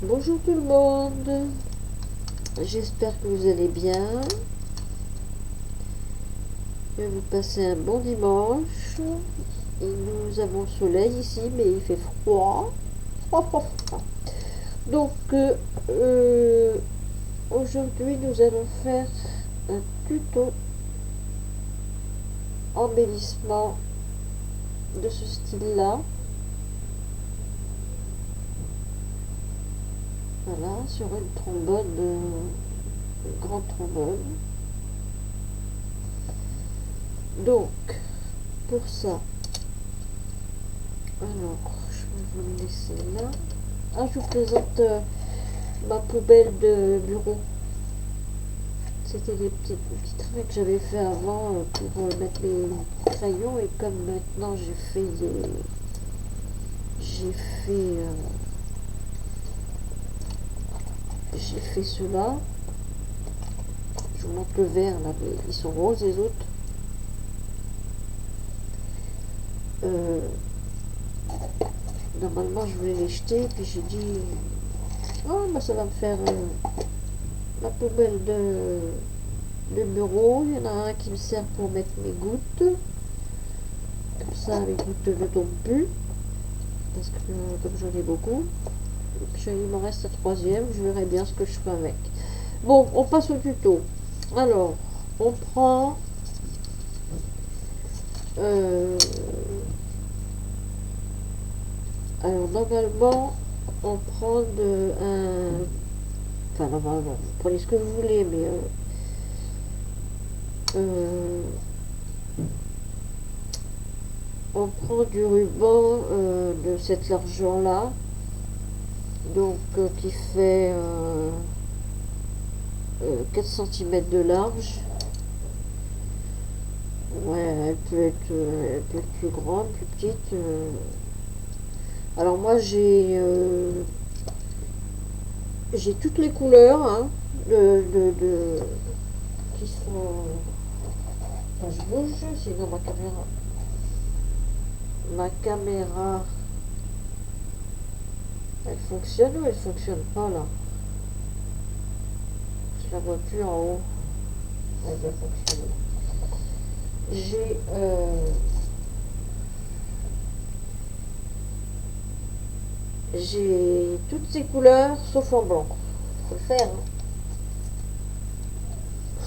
Bonjour tout le monde, j'espère que vous allez bien, que vous passez un bon dimanche. Et nous avons le soleil ici, mais il fait froid. Donc aujourd'hui nous allons faire un tuto embellissement de ce style-là. Voilà, sur une trombone, une grande trombone. Donc, pour ça, alors, je vais vous le laisser là. Ah, je vous présente ma poubelle de bureau. C'était des petits traits que j'avais fait avant pour mettre mes crayons. Et comme maintenant j'ai fait j'ai fait cela. Je vous montre le vert là, mais ils sont roses les autres. Normalement je voulais les jeter, puis j'ai dit oh bah ça va me faire ma poubelle de bureau. Il y en a un qui me sert pour mettre mes gouttes, comme ça les gouttes ne tombent plus, parce que comme j'en ai beaucoup. Et puis il m'en reste un troisième, je verrai bien ce que je fais avec. Bon, on passe au tuto. Alors on prend alors normalement on prend enfin normalement vous prenez ce que vous voulez, mais on prend du ruban de cette largeur là, donc qui fait 4 cm de large. Ouais, elle peut être plus grande, plus petite. Alors moi j'ai toutes les couleurs hein, qui sont. Enfin, je bouge, sinon ma caméra elle fonctionne ou elle fonctionne pas là? Je la vois plus en haut. Elle doit fonctionner. J'ai toutes ces couleurs sauf en blanc. Faut le faire. Hein.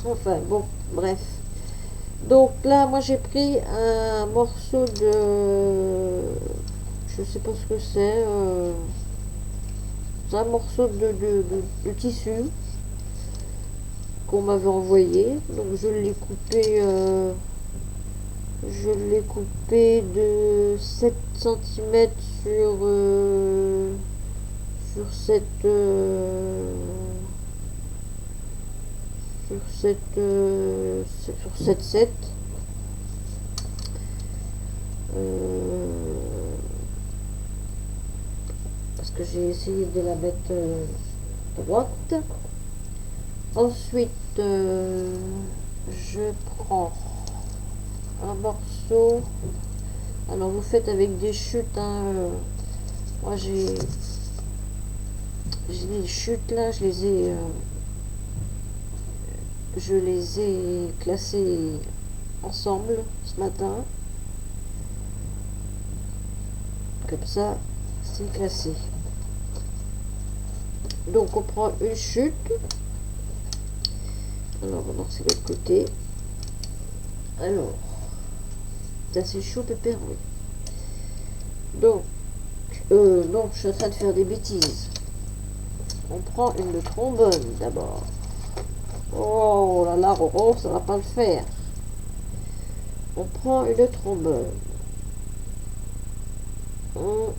Enfin bon, bref. Donc là, moi j'ai pris un morceau de, je sais pas ce que c'est, un morceau de tissu qu'on m'avait envoyé. Donc je l'ai coupé de 7 cm sur cette sur 7 parce que j'ai essayé de la mettre droite. Ensuite je prends un morceau, alors vous faites avec des chutes hein, moi j'ai des chutes là, je les ai classées ensemble ce matin, comme ça c'est classé. Donc on prend une chute, alors on c'est l'autre côté, alors c'est assez chaud pépère, oui. Donc non, je suis en train de faire des bêtises. On prend une trombone d'abord. Oh là là, Roro, ça va pas le faire. On prend une trombone. On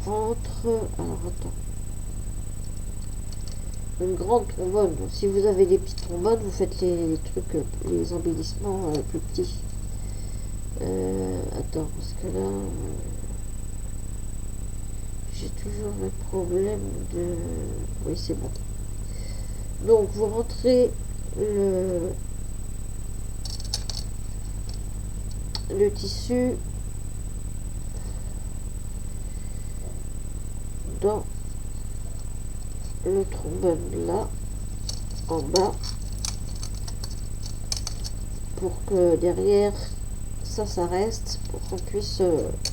rentre. Alors attends. Une grande trombone. Donc, si vous avez des petites trombones, vous faites les trucs, les embellissements plus petits. Attends, parce que là, j'ai toujours le problème de. Oui, c'est bon. Donc vous rentrez le tissu dans le trombone là, en bas, pour que derrière ça reste, pour qu'on puisse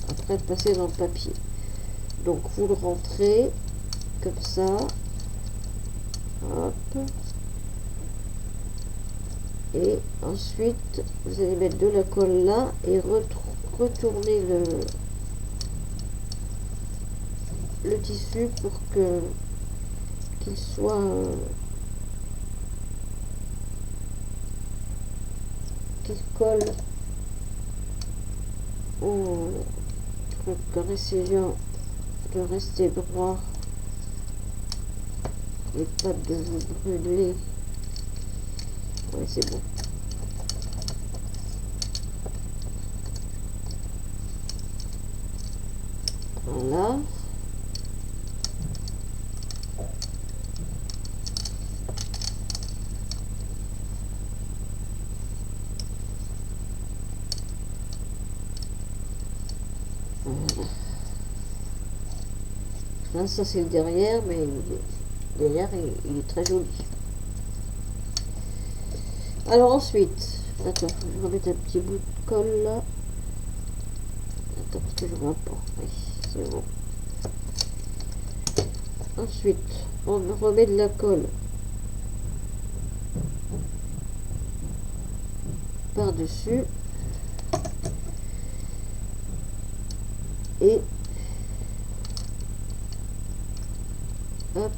après passer dans le papier. Donc vous le rentrez comme ça, hop, et ensuite vous allez mettre de la colle là et retourner le tissu pour que qu'il soit qu'il colle au truc en essayant de rester droit et pas de vous brûler. Ouais, c'est bon. Voilà. Voilà. Là, ça c'est le derrière, mais derrière il est très joli. Alors ensuite, attends, je vais remettre un petit bout de colle là. Attends, parce que je vois pas. Oui, c'est bon. Ensuite, on remet de la colle par-dessus. Et hop.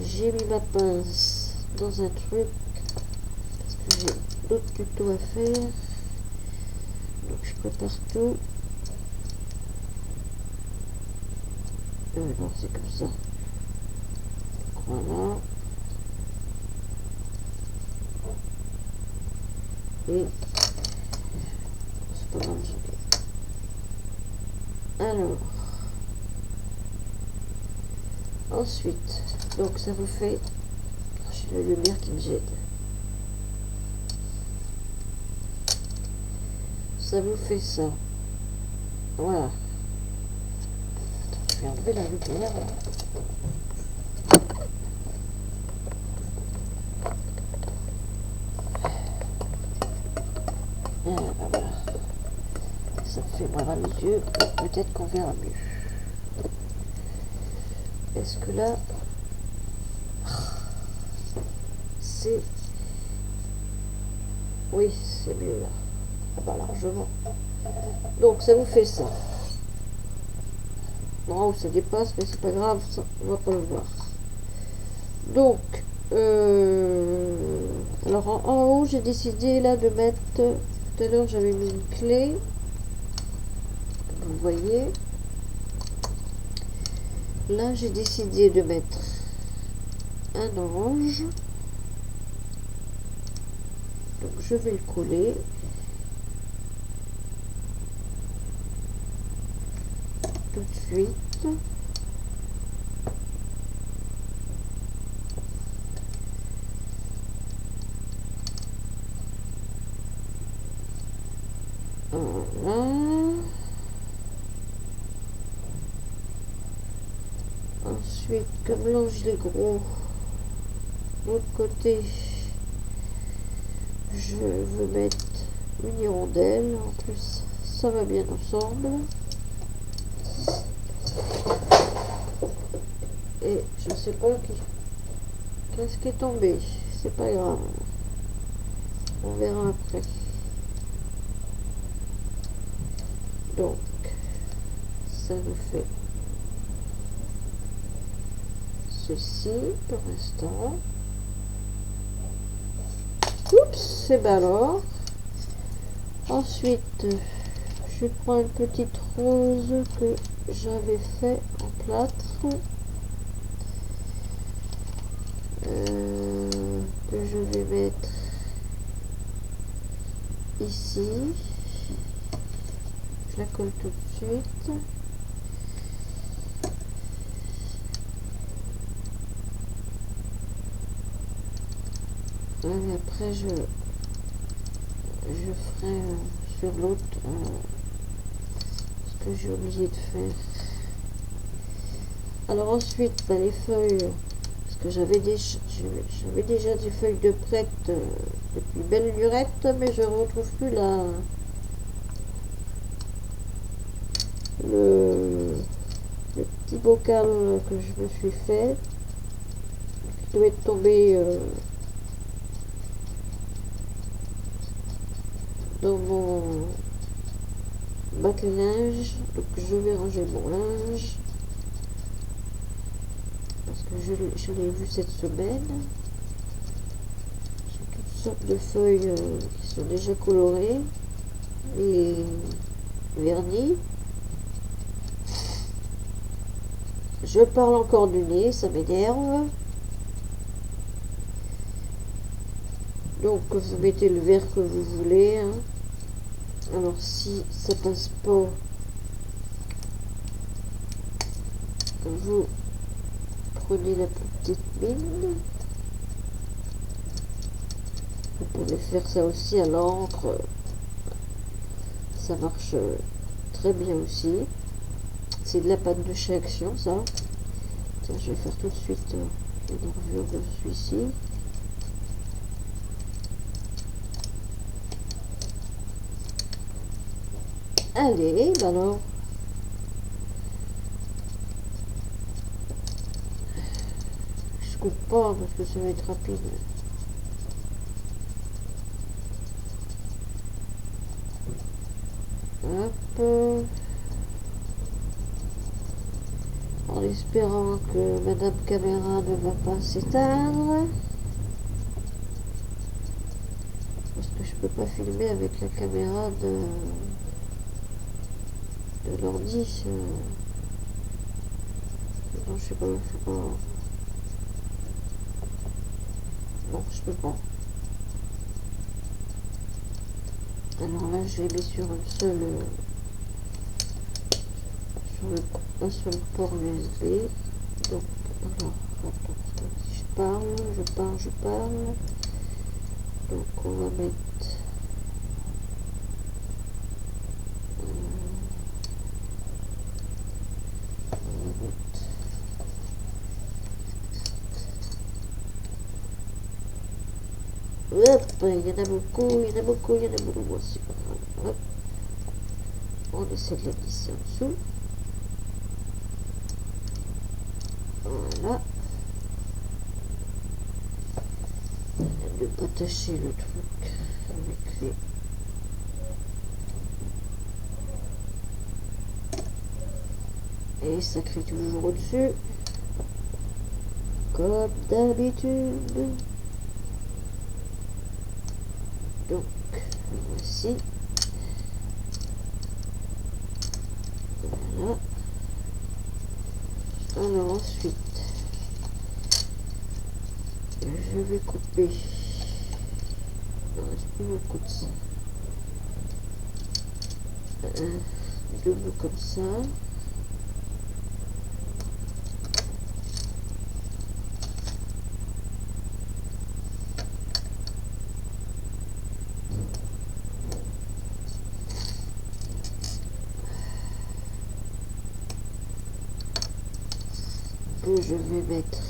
J'ai mis ma pince dans un truc parce que j'ai d'autres tutos à faire, donc je prépare tout. Non, c'est comme ça. Voilà. Et c'est pas grave. Alors ensuite, donc ça vous fait, j'ai la lumière qui me gêne, ça vous fait ça, voilà. Je vais enlever la lumière là. Ah, ben voilà, ça me fait moins mal aux yeux, peut-être qu'on verra mieux. Est-ce que là c'est, oui, c'est mieux là, ah bah largement. Donc ça vous fait ça. Bon, ça dépasse, mais c'est pas grave, ça, on va pas le voir. Donc alors en haut j'ai décidé là de mettre, tout à l'heure j'avais mis une clé, comme vous voyez. Là j'ai décidé de mettre un orange, donc je vais le coller. Tout de suite. Voilà. Ensuite, comme l'ange est gros, de l'autre côté, je veux mettre une hirondelle. En plus, ça va bien ensemble. Et je sais pas qu'est-ce qui est tombé. C'est pas grave. On verra après. Donc, ça nous fait ceci pour l'instant. Oups, c'est bien alors. Ensuite, je prends une petite rose que j'avais fait en plâtre. Que je vais mettre ici. Je la colle tout de suite. Et après je ferai sur l'autre que j'ai oublié de faire? Alors ensuite, bah, les feuilles, parce que j'avais déjà des feuilles de prête depuis belle lurette, mais je ne retrouve plus le petit bocal que je me suis fait, qui doit être tombé dans mon bac à linge. Donc je vais ranger mon linge, parce que je l'ai vu cette semaine. J'ai toutes sortes de feuilles qui sont déjà colorées et vernies. Je parle encore du nez, ça m'énerve. Donc vous mettez le vert que vous voulez, hein. Alors si ça passe pas, vous prenez la plus petite mine. Vous pouvez faire ça aussi à l'encre, ça marche très bien aussi. C'est de la pâte de chez Action, ça. Tiens, je vais faire tout de suite la nervure de celui-ci. Allez, bah alors. Je coupe pas parce que ça va être rapide. Hop. En espérant que Madame Caméra ne va pas s'éteindre. Parce que je peux pas filmer avec la caméra de l'ordi. Non, je sais pas. Non, je peux pas. Alors là, je l'ai mis sur un seul sur un seul port USB. Donc, alors, attends, si je parle. Donc, on va mettre hop, il y en a beaucoup. Bon, c'est pas grave. Hop. On essaie de la glisser en dessous. Voilà. De pas tâcher le truc avec les... Et ça crie toujours au-dessus. Comme d'habitude. Donc, voici. Voilà. Alors ensuite, je vais couper. Non, je peux couper ça. Deux bouts comme ça. Que je vais mettre.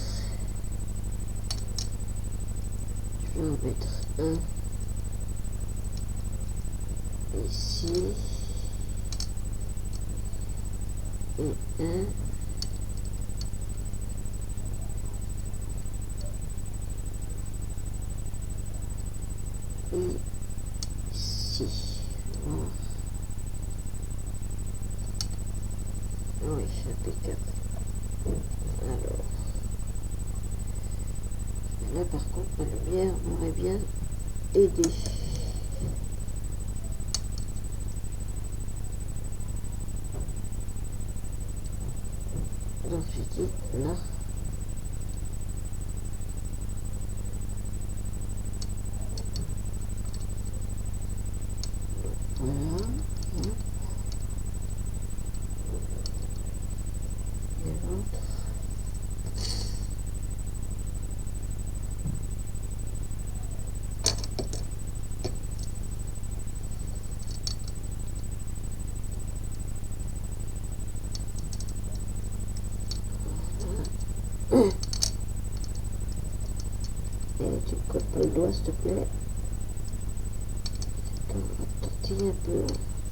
Je vais en mettre un ici et un ici. Voilà. Oui, impeccable. Alors, là par contre, ma lumière m'aurait bien aidé. Donc j'ai dit là. Voilà. Et l'autre. Et tu me colles pas le doigt, s'il te plaît. On va te tortiller un peu.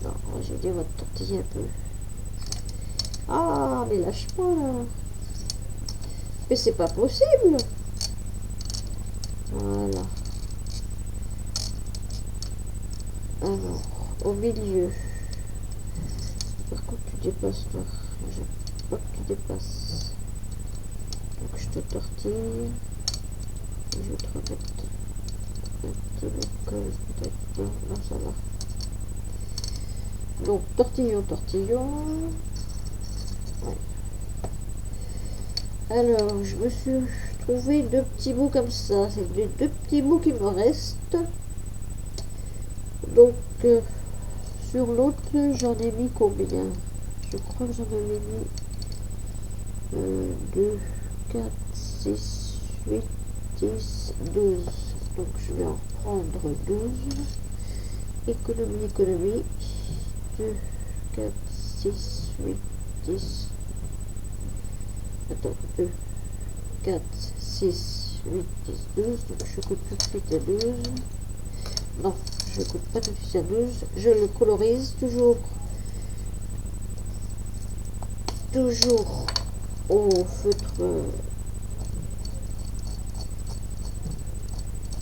Non, je vais dire, on va te tortiller un peu. Ah, mais lâche-moi là. Mais c'est pas possible. Voilà. Alors, au milieu. Par contre, tu dépasses toi. Je veux pas que tu dépasses. Donc, je te tortille. Et je vais te remettre un peu de colle. Peut-être. Non, non, ça va. Donc, tortillon, tortillon. Ouais. Alors, je me suis trouvé deux petits bouts comme ça. C'est les deux petits bouts qui me restent. Donc, sur l'autre, j'en ai mis combien? Je crois que j'en avais mis 2, 4, 6, 8, 10, 12. Donc, je vais en prendre 12. Économie, économie. 2, 4, 6, 8, 10. Attends, 2, 4, 6, 8, 10, 12. Donc, je coupe tout de suite à 12. Non, je ne coupe pas tout de suite à 12. Je le colorise toujours au feutre.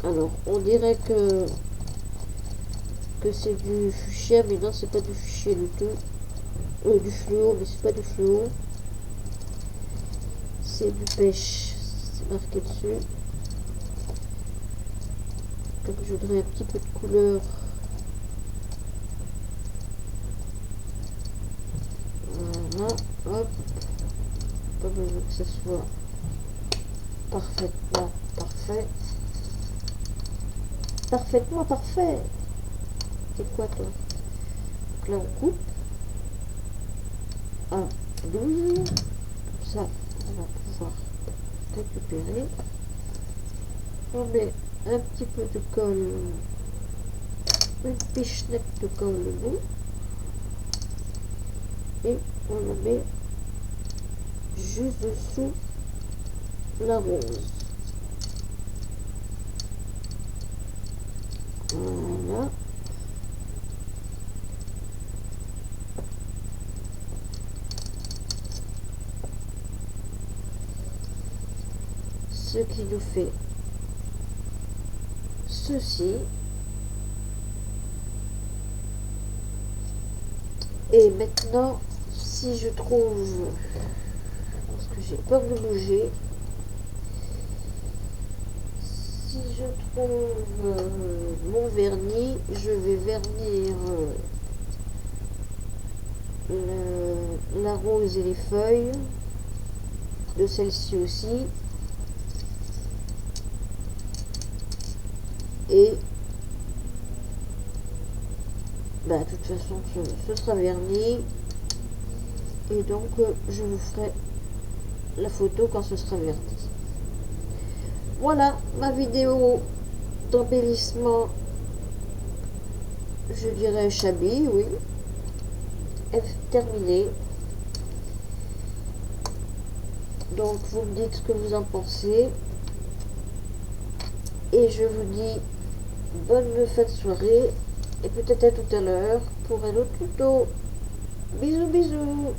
Alors, on dirait que c'est du fuchsia, mais non, c'est pas du fuchsia du tout. Du fluo, mais c'est pas du fluo. C'est du pêche. C'est marqué dessus. Comme je voudrais un petit peu de couleur. Voilà, hop. Pas besoin que ce soit parfaitement parfait. Parfaitement parfait. C'est quoi toi? Donc là on coupe. 1, 12. Comme ça, on va pouvoir récupérer. On met un petit peu de colle, une pichenette de colle au bout. Et on le met juste dessous la rose. Voilà. Ce qui nous fait ceci. Et maintenant, si je trouve, parce que j'ai peur de bouger, si je trouve mon vernis, je vais vernir la rose et les feuilles de celle-ci aussi. Et bah, de toute façon, ce sera verni. Et donc, je vous ferai la photo quand ce sera verni. Voilà ma vidéo d'embellissement, je dirais shabby, oui, est terminée. Donc, vous me dites ce que vous en pensez. Et je vous dis bonne fin de soirée. Et peut-être à tout à l'heure pour un autre tuto. Bisous, bisous.